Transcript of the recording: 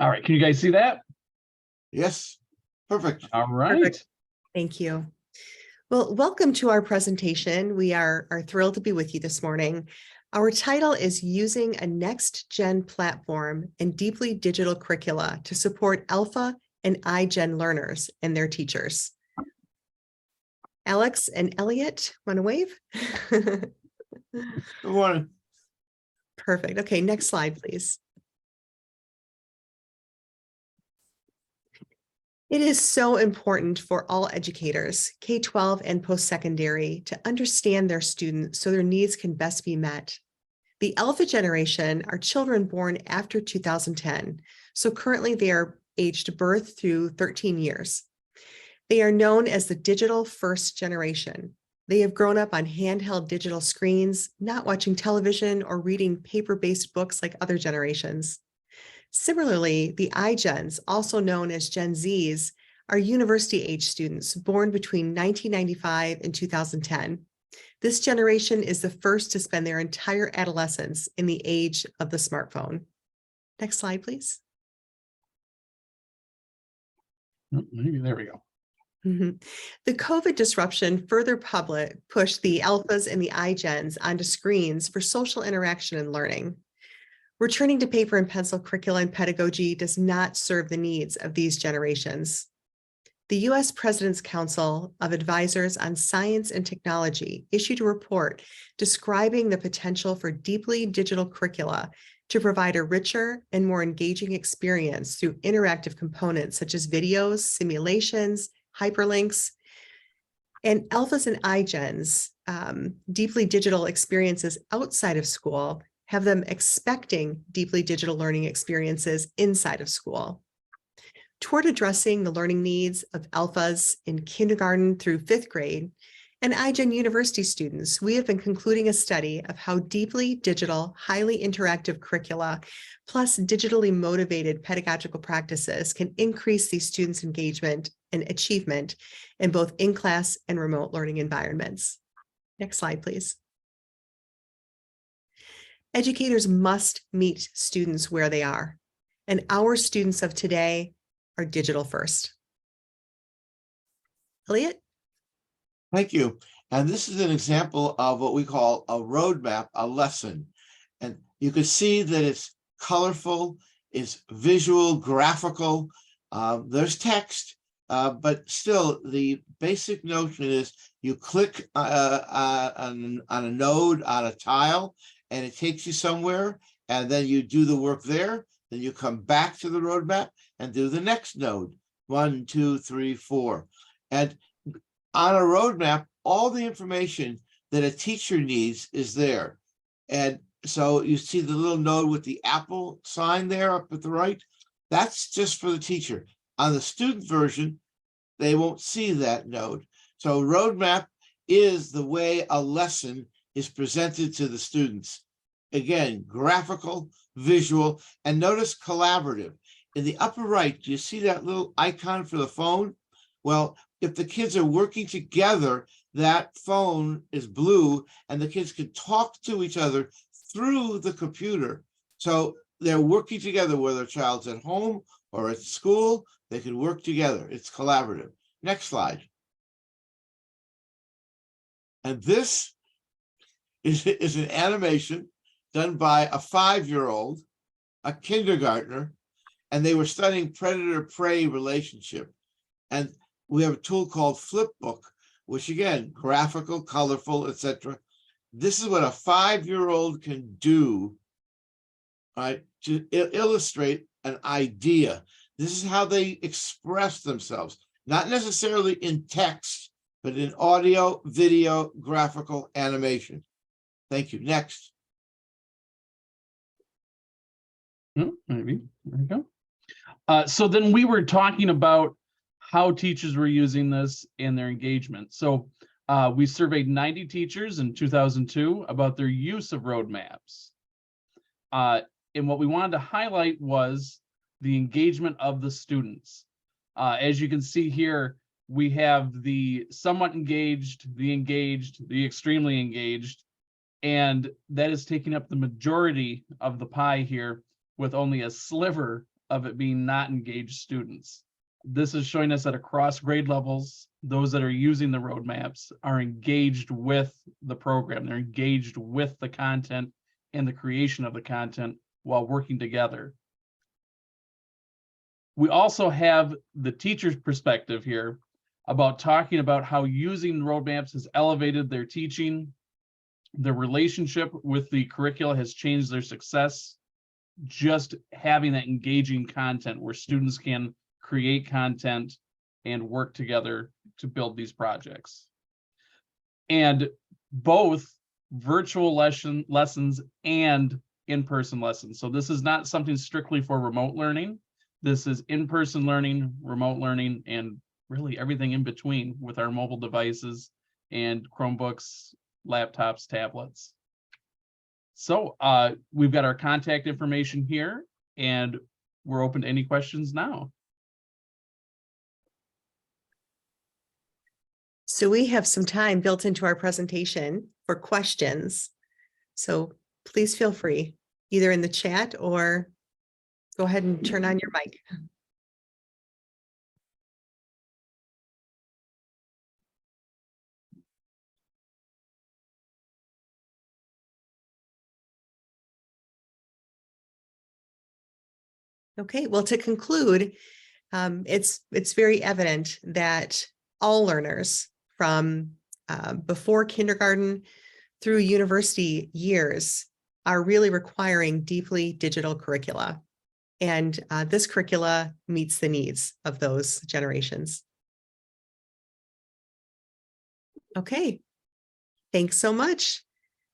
All right, can you guys see that? Yes, perfect. All right. Perfect. Thank you. Well, welcome to our presentation. We are thrilled to be with you this morning. Our title is Using a Next-Gen Platform and Deeply Digital Curricula to Support Alpha and Igen Learners and their teachers. Alex and Elliot, want to wave? Good morning. Perfect. Okay, next slide, please. It is so important for all educators, K-12 and post-secondary, to understand their students so their needs can best be met. The Alpha generation are children born after 2010, so currently they are aged birth through 13 years. They are known as the digital first generation. They have grown up on handheld digital screens, not watching television or reading paper-based books like other generations. Similarly, the iGens, also known as Gen Zs, are university-age students born between 1995 and 2010. This generation is the first to spend their entire adolescence in the age of the smartphone. Next slide, please. Maybe there we go. The COVID disruption further pushed the alphas and the iGens onto screens for social interaction and learning. Returning to paper and pencil curricula and pedagogy does not serve the needs of these generations. The U.S. President's Council of Advisors on Science and Technology issued a report describing the potential for deeply digital curricula to provide a richer and more engaging experience through interactive components such as videos, simulations, hyperlinks, and alphas and iGens, deeply digital experiences outside of school, have them expecting deeply digital learning experiences inside of school. Toward addressing the learning needs of alphas in kindergarten through 5th grade and Igen university students, we have been concluding a study of how deeply digital, highly interactive curricula plus digitally motivated pedagogical practices can increase these students' engagement and achievement in both in-class and remote learning environments. Next slide, please. Educators must meet students where they are, and our students of today are digital first. Elliot? Thank you. And this is an example of what we call a roadmap, a lesson. And you can see that it's colorful, it's visual, graphical, there's text, but still the basic notion is you click on a node on a tile, and it takes you somewhere, and then you do the work there, then you come back to the roadmap and do the next node, 1, 2, 3, 4. And on a roadmap, all the information that a teacher needs is there. And so you see the little node with the apple sign there up at the right, that's just for the teacher. On the student version, they won't see that node. So roadmap is the way a lesson is presented to the students. Again, graphical, visual, and notice collaborative. In the upper right, do you see that little icon for the phone? Well, if the kids are working together, that phone is blue and the kids can talk to each other through the computer. So they're working together, whether a child's at home or at school, they can work together. It's collaborative. Next slide. And this is an animation done by a 5-year-old, a kindergartner, and they were studying predator-prey relationship. And we have a tool called Flipbook, which again, graphical, colorful, etc. This is what a 5-year-old can do, right, to illustrate an idea. This is how they express themselves, not necessarily in text, but in audio, video, graphical, animation. Thank you. Next. Maybe there we go. So then we were talking about how teachers were using this and their engagement. So we surveyed 90 teachers in 2002 about their use of roadmaps. And what we wanted to highlight was the engagement of the students. As you can see here, we have the somewhat engaged, the extremely engaged, and that is taking up the majority of the pie here, with only a sliver of it being not engaged students. This is showing us that across grade levels, those that are using the roadmaps are engaged with the program. They're engaged with the content and the creation of the content while working together. We also have the teacher's perspective here about talking about how using roadmaps has elevated their teaching. The relationship with the curricula has changed their success. Just having that engaging content where students can create content and work together to build these projects. And both virtual lessons and in-person lessons. So this is not something strictly for remote learning. This is in-person learning, remote learning, and really everything in between with our mobile devices and Chromebooks, laptops, tablets. So we've got our contact information here, and we're open to any questions now. So we have some time built into our presentation for questions. So please feel free, either in the chat or go ahead and turn on your mic. Okay, well, to conclude, it's very evident that all learners from before kindergarten through university years are really requiring deeply digital curricula. And this curricula meets the needs of those generations. Okay, thanks so much.